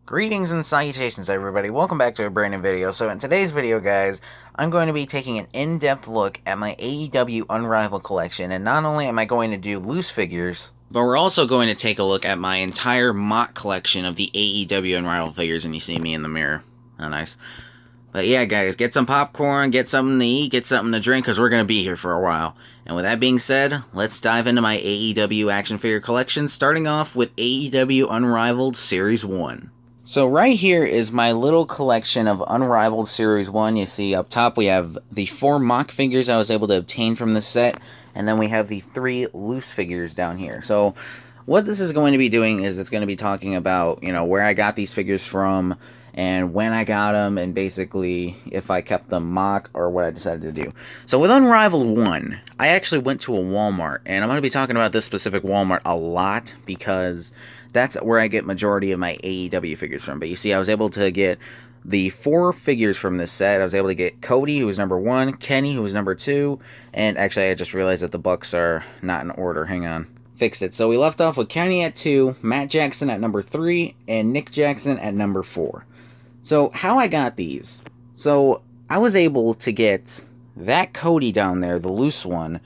Greetings and salutations, everybody. Welcome back to a brand new video. So in today's video, guys, I'm going to be taking an in-depth look at my AEW Unrivaled collection. And not only am I going to do loose figures, but we're also going to take a look at my entire mock collection of the AEW Unrivaled figures. And you see me in the mirror. How nice. But yeah, guys, get some popcorn, get something to eat, get something to drink, because we're going to be here for a while. And with that being said, let's dive into my AEW action figure collection, starting off with AEW Unrivaled Series 1. So right here is my little collection of Unrivaled Series 1. You see up top we have the 4 mock figures I was able to obtain from this set, and then we have the 3 loose figures down here. So what this is going to be doing is it's going to be talking about, where I got these figures from, and when I got them, and basically if I kept them mock or what I decided to do. So with Unrivaled 1, I actually went to a Walmart, and I'm going to be talking about this specific Walmart a lot because that's where I get majority of my AEW figures from. But you see, I was able to get the 4 figures from this set. I was able to get Cody, who was number 1, Kenny, who was number 2, and actually I just realized that the Bucks are not in order. Hang on. Fixed it. So we left off with Kenny at 2, Matt Jackson at number 3, and Nick Jackson at number 4. So how I got these. So I was able to get that Cody down there, the loose one,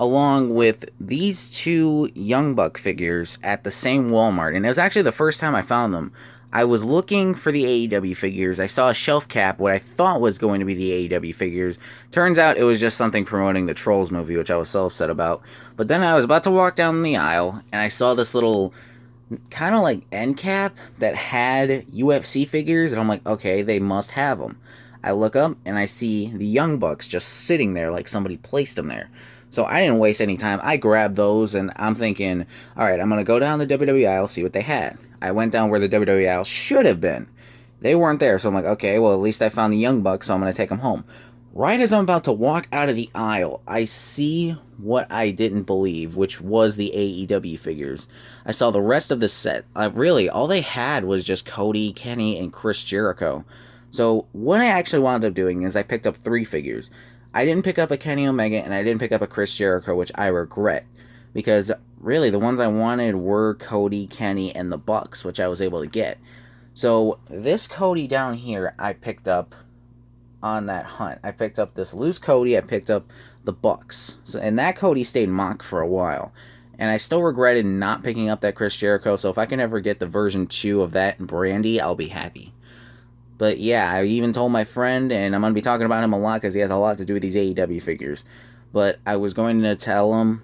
along with these 2 Young Buck figures at the same Walmart. And it was actually the first time I found them. I was looking for the AEW figures. I saw a shelf cap, what I thought was going to be the AEW figures. Turns out it was just something promoting the Trolls movie, which I was so upset about. But then I was about to walk down the aisle, and I saw this little kind of like end cap that had UFC figures, and I'm like, okay, they must have them. I look up, and I see the Young Bucks just sitting there like somebody placed them there. So I didn't waste any time. I grabbed those, and I'm thinking, alright, I'm going to go down the WWE aisle, see what they had. I went down where the WWE aisle should have been. They weren't there, so I'm like, okay, well, at least I found the Young Bucks, so I'm going to take them home. Right as I'm about to walk out of the aisle, I see what I didn't believe, which was the AEW figures. I saw the rest of the set. Really, all they had was just Cody, Kenny, and Chris Jericho. So what I actually wound up doing is I picked up 3 figures. I didn't pick up a Kenny Omega, and I didn't pick up a Chris Jericho, which I regret. Because, really, the ones I wanted were Cody, Kenny, and the Bucks, which I was able to get. So, this Cody down here, I picked up on that hunt. I picked up this loose Cody, I picked up the Bucks. So, and that Cody stayed mock for a while. And I still regretted not picking up that Chris Jericho, so if I can ever get the version 2 of that and Brandy, I'll be happy. But yeah, I even told my friend, and I'm going to be talking about him a lot because he has a lot to do with these AEW figures. But I was going to tell him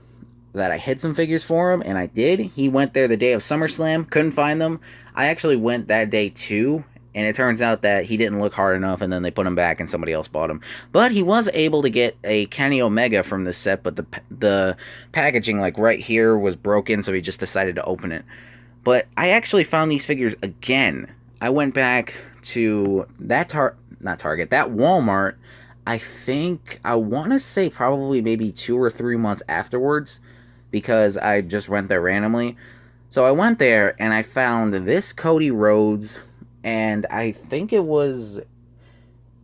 that I hid some figures for him, and I did. He went there the day of SummerSlam, couldn't find them. I actually went that day too, and it turns out that he didn't look hard enough, and then they put him back, and somebody else bought him. But he was able to get a Kenny Omega from this set, but the packaging, like right here, was broken, so he just decided to open it. But I actually found these figures again. I went back to that that Walmart. I want to say probably maybe 2 or 3 months afterwards, because I just went there randomly. So I went there and I found this Cody Rhodes, and I think it was,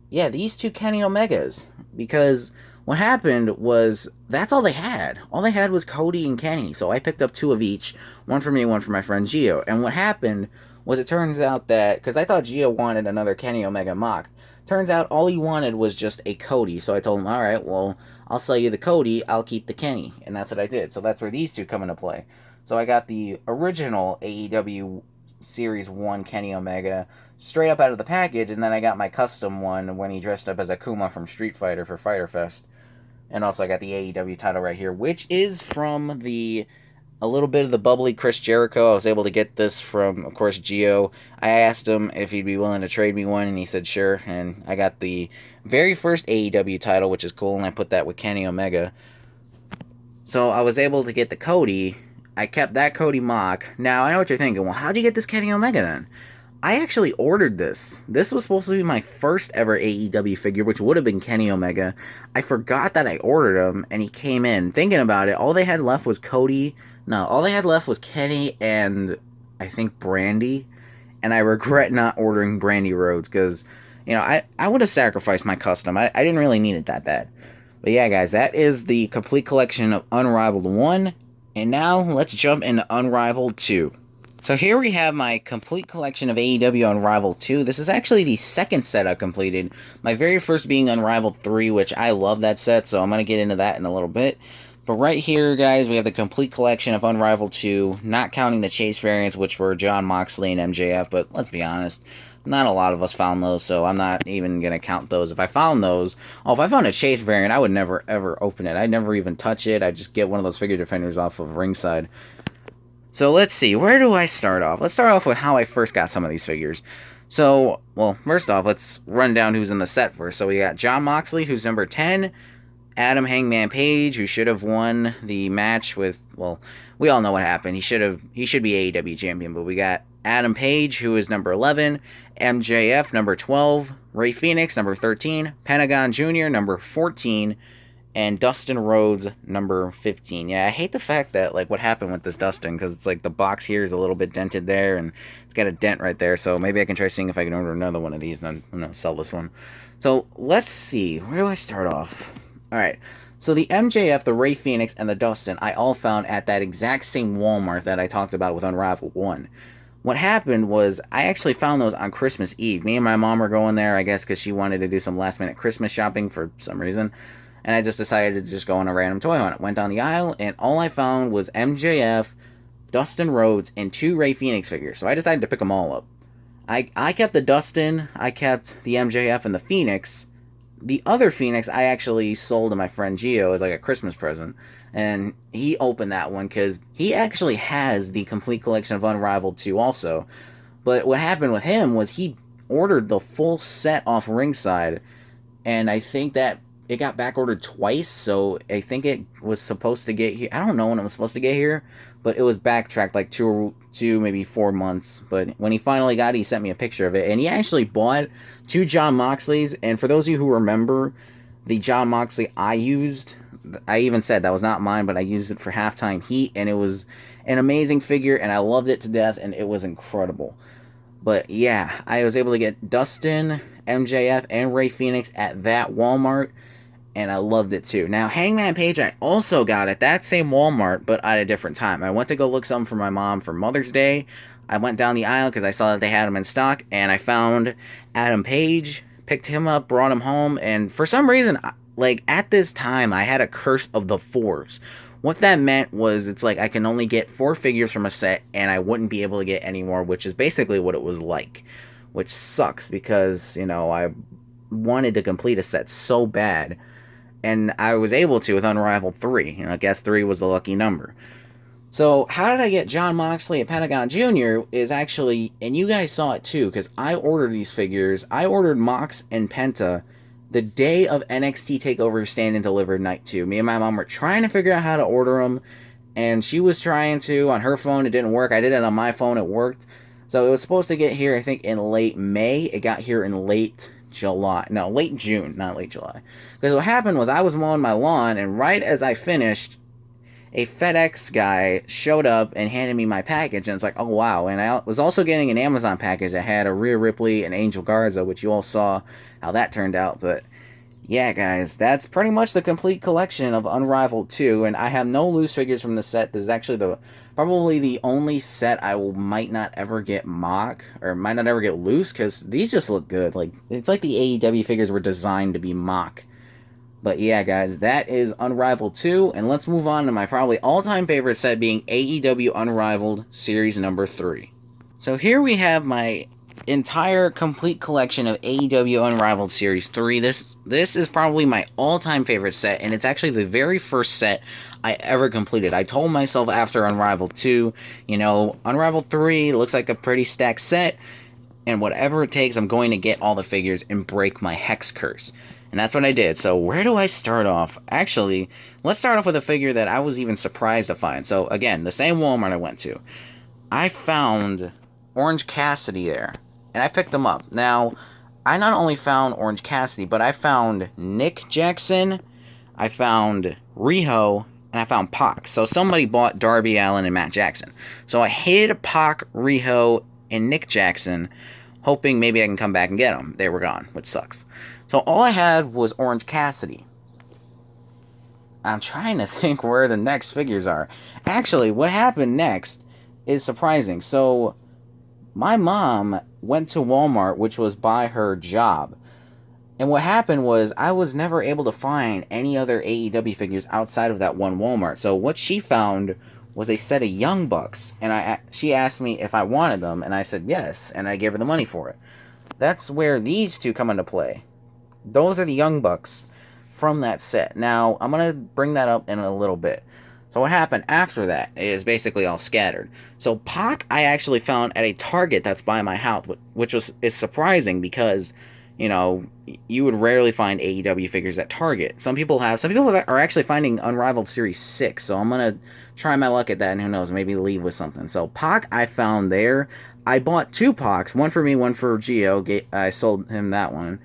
yeah, these 2 Kenny Omegas. Because what happened was, that's all they had. All they had was Cody and Kenny. So I picked up 2 of each, one for me, one for my friend Gio. And what happened was, it turns out that, because I thought Gio wanted another Kenny Omega mock, turns out all he wanted was just a Cody. So I told him, alright, well, I'll sell you the Cody, I'll keep the Kenny. And that's what I did. So that's where these 2 come into play. So I got the original AEW Series 1 Kenny Omega straight up out of the package, and then I got my custom one when he dressed up as Akuma from Street Fighter for Fyter Fest. And also I got the AEW title right here, which is from a little bit of the bubbly Chris Jericho. I was able to get this from, of course, Gio. I asked him if he'd be willing to trade me one, and he said sure. And I got the very first AEW title, which is cool, and I put that with Kenny Omega. So I was able to get the Cody. I kept that Cody mock. Now, I know what you're thinking. Well, how'd you get this Kenny Omega then? I actually ordered this. This was supposed to be my first ever AEW figure, which would have been Kenny Omega. I forgot that I ordered him, and he came in. Thinking about it, all they had left was Cody. No, all they had left was Kenny and I think Brandy. And I regret not ordering Brandy Rhodes because, I would have sacrificed my custom. I didn't really need it that bad. But yeah, guys, that is the complete collection of Unrivaled 1. And now, let's jump into Unrivaled 2. So here we have my complete collection of AEW Unrivaled 2. This is actually the second set I completed. My very first being Unrivaled 3, which I love that set, so I'm going to get into that in a little bit. But right here, guys, we have the complete collection of Unrivaled 2, not counting the Chase variants, which were Jon Moxley and MJF, but let's be honest, not a lot of us found those, so I'm not even going to count those. If I found those, if I found a Chase variant, I would never, ever open it. I'd never even touch it. I'd just get one of those figure defenders off of ringside. So let's see, where do I start off? Let's start off with how I first got some of these figures. So, well, first off, let's run down who's in the set first. So we got Jon Moxley, who's number 10, Adam Hangman Page, who should have won the match with, well, we all know what happened. He should be AEW champion, but we got Adam Page, who is number 11, MJF, number 12, Rey Fenix, number 13, Pentagon Jr., number 14, and Dustin Rhodes, number 15. Yeah, I hate the fact that, like, what happened with this Dustin, because it's like the box here is a little bit dented there, and it's got a dent right there, so maybe I can try seeing if I can order another one of these, and then I'm going to sell this one. So, let's see, where do I start off? Alright, so the MJF, the Rey Fenix, and the Dustin, I all found at that exact same Walmart that I talked about with Unrivaled 1. What happened was, I actually found those on Christmas Eve. Me and my mom were going there, I guess, because she wanted to do some last-minute Christmas shopping for some reason. And I just decided to just go on a random toy hunt. Went down the aisle, and all I found was MJF, Dustin Rhodes, and 2 Rey Fenix figures. So I decided to pick them all up. I kept the Dustin, I kept the MJF and the Phoenix. The other Phoenix I actually sold to my friend Gio as like a Christmas present. And he opened that one because he actually has the complete collection of Unrivaled 2 also. But what happened with him was he ordered the full set off ringside. And I think that it got back ordered twice, so I think it was supposed to get here. I don't know when it was supposed to get here, but it was backtracked like two, maybe 4 months. But when he finally got it, he sent me a picture of it, and he actually bought 2 Jon Moxleys. And for those of you who remember, the Jon Moxley I used, I even said that was not mine, but I used it for Halftime Heat, and it was an amazing figure, and I loved it to death, and it was incredible. But yeah, I was able to get Dustin, MJF, and Rey Fenix at that Walmart, and I loved it too. Now, Hangman Page I also got at that same Walmart, but at a different time. I went to go look something for my mom for Mother's Day. I went down the aisle because I saw that they had them in stock, and I found Adam Page, picked him up, brought him home, and for some reason, like, at this time, I had a curse of the 4s. What that meant was, it's like I can only get 4 figures from a set, and I wouldn't be able to get any more, which is basically what it was like. Which sucks, because, you know, I wanted to complete a set so bad. And I was able to with Unrivaled 3. You know, I guess 3 was the lucky number. So, how did I get Jon Moxley and Pentagon Jr. is actually, and you guys saw it too, because I ordered these figures. I ordered Mox and Penta the day of NXT TakeOver Stand and Deliver Night 2. Me and my mom were trying to figure out how to order them, and she was trying to on her phone. It didn't work. I did it on my phone. It worked. So, it was supposed to get here, I think, in late May. It got here in late July. No, late June, not late July. Because what happened was I was mowing my lawn, and right as I finished, a FedEx guy showed up and handed me my package, and it's like, oh wow. And I was also getting an Amazon package that had a Rhea Ripley and Angel Garza, which you all saw how that turned out. But yeah, guys, that's pretty much the complete collection of Unrivaled 2, and I have no loose figures from the set. This is actually probably the only set I might not ever get mock, or might not ever get loose, because these just look good. Like, it's like the AEW figures were designed to be mock. But yeah, guys, that is Unrivaled 2, and let's move on to my probably all-time favorite set being AEW Unrivaled Series number 3. So here we have my entire complete collection of AEW Unrivaled Series 3. This is probably my all-time favorite set, and it's actually the very first set I ever completed. I told myself after Unrivaled 2, you know, Unrivaled 3 looks like a pretty stacked set, and whatever it takes, I'm going to get all the figures and break my hex curse. And that's what I did. So where do I start off? Actually, let's start off with a figure that I was even surprised to find. So again, the same Walmart I went to. I found Orange Cassidy there, and I picked him up. Now, I not only found Orange Cassidy, but I found Nick Jackson, I found Riho, and I found Pac. So somebody bought Darby Allin and Matt Jackson. So I hid Pac, Riho, and Nick Jackson, hoping maybe I can come back and get them. They were gone, which sucks. So all I had was Orange Cassidy. I'm trying to think where the next figures are. Actually, what happened next is surprising. So, my mom went to Walmart, which was by her job. And what happened was I was never able to find any other AEW figures outside of that one Walmart. So what she found was a set of Young Bucks, and she asked me if I wanted them, and I said yes, and I gave her the money for it. That's where these two come into play. Those are the Young Bucks from that set. Now, I'm going to bring that up in a little bit. So what happened after that is basically all scattered. So Pac I actually found at a Target that's by my house, which is surprising because, you know, you would rarely find AEW figures at Target. Some people are actually finding Unrivaled Series 6, so I'm going to try my luck at that, and who knows, maybe leave with something. So Pac I found there. I bought two Pacs, one for me, one for Gio. I sold him that one.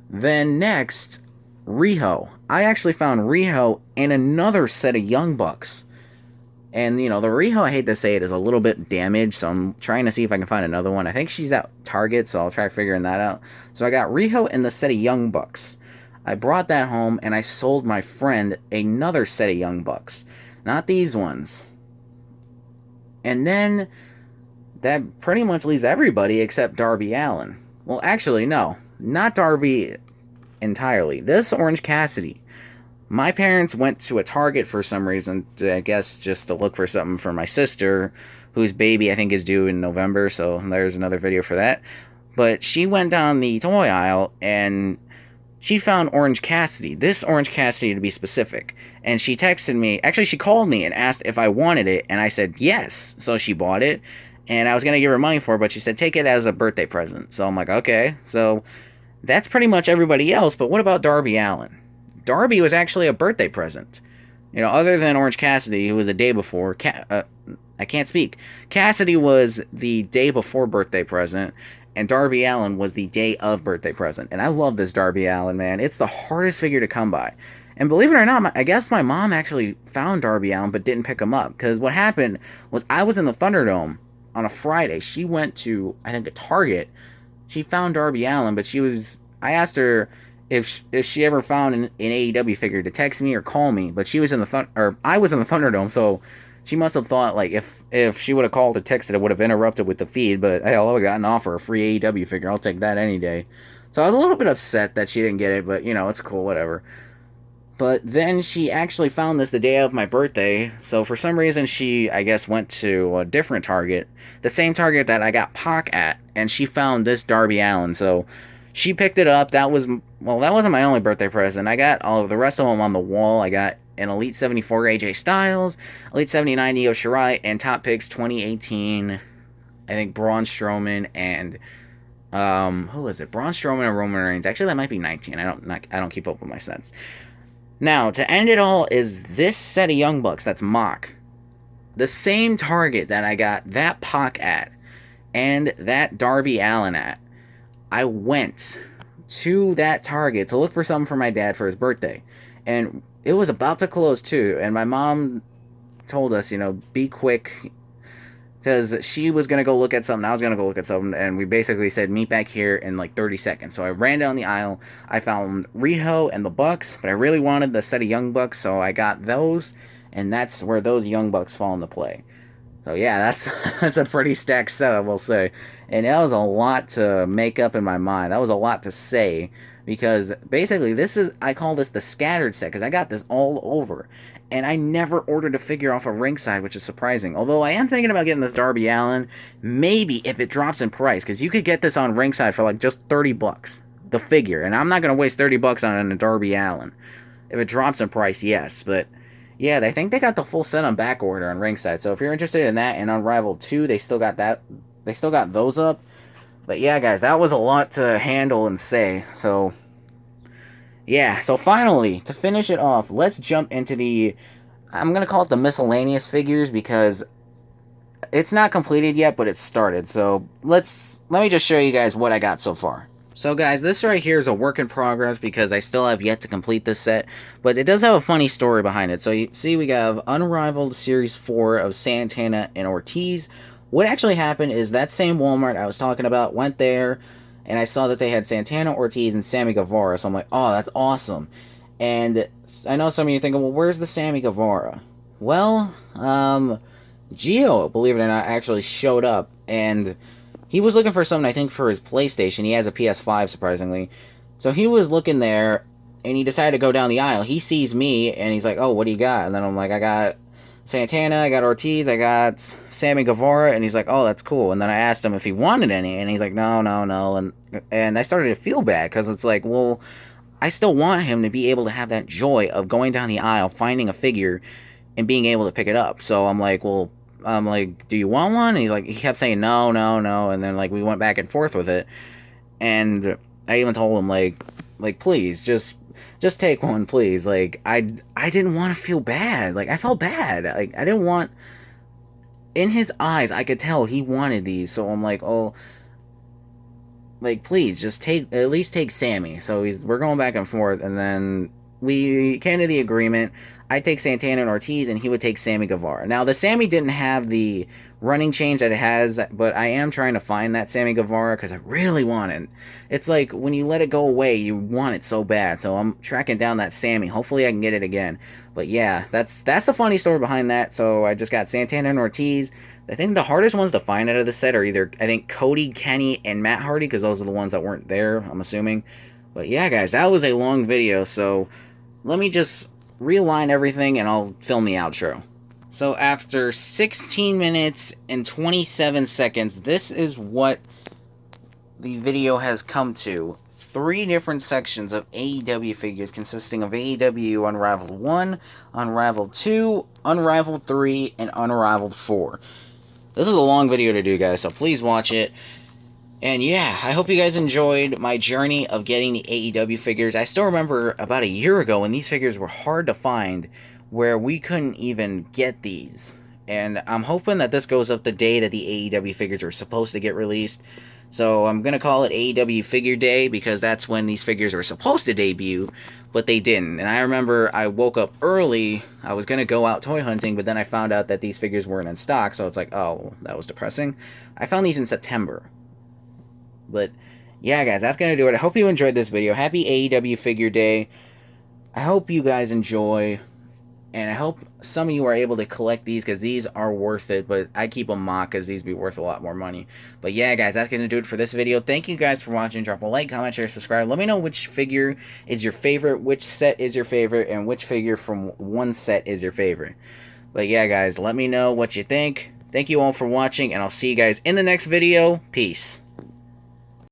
Then next, Riho. I actually found Riho in another set of Young Bucks. And, you know, the Riho, I hate to say it, is a little bit damaged, so I'm trying to see if I can find another one. I think she's at Target, so I'll try figuring that out. So I got Riho in the set of Young Bucks. I brought that home, and I sold my friend another set of Young Bucks. Not these ones. And then that pretty much leaves everybody except Darby Allin. Well, actually, no. Not Darby entirely. This Orange Cassidy. My parents went to a Target for some reason, I guess just to look for something for my sister, whose baby I think is due in November, so there's another video for that. But she went down the toy aisle, and she found Orange Cassidy, this Orange Cassidy to be specific. And she texted me, actually she called me and asked if I wanted it, and I said yes. So she bought it, and I was going to give her money for it, but she said take it as a birthday present. So I'm like, okay. So that's pretty much everybody else, but what about Darby Allin? Darby was actually a birthday present. You know, other than Orange Cassidy, who was the day before. I can't speak. Cassidy was the day before birthday present, and Darby Allin was the day of birthday present. And I love this Darby Allin, man. It's the hardest figure to come by. And believe it or not, I guess my mom actually found Darby Allin but didn't pick him up. Because what happened was I was in the Thunderdome on a Friday. She went to, I think, a Target. She found Darby Allin, but I asked her if she ever found an AEW figure to text me or call me, but I was in the Thunderdome, so she must have thought, like, if she would have called or texted, it would have interrupted with the feed, but hell, I would have gotten an offer, a free AEW figure, I'll take that any day. So I was a little bit upset that she didn't get it, but, you know, it's cool, whatever. But then she actually found this the day of my birthday, so for some reason she, I guess, went to a different Target, the same Target that I got Pac at, and she found this Darby Allin, so she picked it up. That wasn't my only birthday present. I got all of the rest of them on the wall. I got an Elite 74 AJ Styles, Elite 79 Io Shirai, and Top Picks 2018, I think Braun Strowman and who is it? Braun Strowman and Roman Reigns. Actually, that might be 19. I don't keep up with my sets. Now, to end it all is this set of Young Bucks. That's mock. The same Target that I got that Pac at and that Darby Allin at. I went to that Target to look for something for my dad for his birthday. And it was about to close too. And my mom told us, you know, be quick. Because she was going to go look at something. I was going to go look at something. And we basically said, meet back here in like 30 seconds. So I ran down the aisle. I found Riho and the Bucks. But I really wanted the set of Young Bucks. So I got those. And that's where those Young Bucks fall into play. So yeah, that's a pretty stacked set, I will say. And that was a lot to make up in my mind. That was a lot to say. Because basically, I call this the scattered set. Because I got this all over. And I never ordered a figure off of Ringside, which is surprising. Although I am thinking about getting this Darby Allin. Maybe if it drops in price. Because you could get this on Ringside for like just 30 bucks. The figure. And I'm not going to waste 30 bucks on a Darby Allin. If it drops in price, yes. But yeah, I think they got the full set on back order on Ringside. So if you're interested in that and Unrivaled 2, they still got that. They still got those up. But yeah, guys, that was a lot to handle and say. So yeah, so finally, to finish it off, let's jump into I'm going to call it the miscellaneous figures because it's not completed yet, but it's started. So let me just show you guys what I got so far. So guys, this right here is a work in progress because I still have yet to complete this set, but it does have a funny story behind it. So you see we have Unrivaled Series 4 of Santana and Ortiz. What actually happened is that same Walmart I was talking about went there, and I saw that they had Santana, Ortiz, and Sammy Guevara, so I'm like, oh, that's awesome. And I know some of you are thinking, well, where's the Sammy Guevara? Well, Gio, believe it or not, actually showed up, and he was looking for something, I think, for his PlayStation. He has a PS5, surprisingly. So he was looking there, and he decided to go down the aisle. He sees me, and he's like, "Oh, what do you got?" And then I'm like, "I got Santana, I got Ortiz, I got Sammy Guevara," and he's like, "Oh, that's cool." And then I asked him if he wanted any, and he's like, "No, no, no." And I started to feel bad because it's like, well, I still want him to be able to have that joy of going down the aisle, finding a figure, and being able to pick it up. So I'm like, well, I'm like, "Do you want one?" And he's like, he kept saying no, no, no, and then like we went back and forth with it, and I even told him like please just take one, please. Like I didn't want to feel bad. Like I felt bad. Like I didn't want. In his eyes, I could tell he wanted these. So I'm like, oh, like please just take, at least take Sammy. So we're going back and forth, and then we came to the agreement. I take Santana and Ortiz, and he would take Sammy Guevara. Now the Sammy didn't have the running change that it has, but I am trying to find that Sammy Guevara because I really want it. It's like when you let it go away, you want it so bad. So I'm tracking down that Sammy. Hopefully I can get it again. But yeah, that's the funny story behind that. So I just got Santana and Ortiz. I think the hardest ones to find out of the set are either, I think, Cody, Kenny, and Matt Hardy, because those are the ones that weren't there, I'm assuming. But yeah, guys, that was a long video, so let me just realign everything and I'll film the outro. So after 16 minutes and 27 seconds, this is what the video has come to. 3 different sections of AEW figures consisting of AEW Unrivaled 1, Unrivaled 2, Unrivaled 3, and Unrivaled 4. This is a long video to do, guys, so please watch it. And yeah, I hope you guys enjoyed my journey of getting the AEW figures. I still remember about a year ago when these figures were hard to find, where we couldn't even get these. And I'm hoping that this goes up the day that the AEW figures are supposed to get released. So I'm going to call it AEW Figure Day because that's when these figures were supposed to debut, but they didn't. And I remember I woke up early, I was going to go out toy hunting, but then I found out that these figures weren't in stock, so it's like, oh, that was depressing. I found these in September. But yeah, guys, that's going to do it. I hope you enjoyed this video. Happy AEW Figure Day. I hope you guys enjoy, and I hope some of you are able to collect these because these are worth it, but I keep them mock because these be worth a lot more money. But yeah, guys, that's going to do it for this video. Thank you guys for watching. Drop a like, comment, share, subscribe. Let me know which figure is your favorite, which set is your favorite, and which figure from one set is your favorite. But yeah, guys, let me know what you think. Thank you all for watching, and I'll see you guys in the next video. Peace.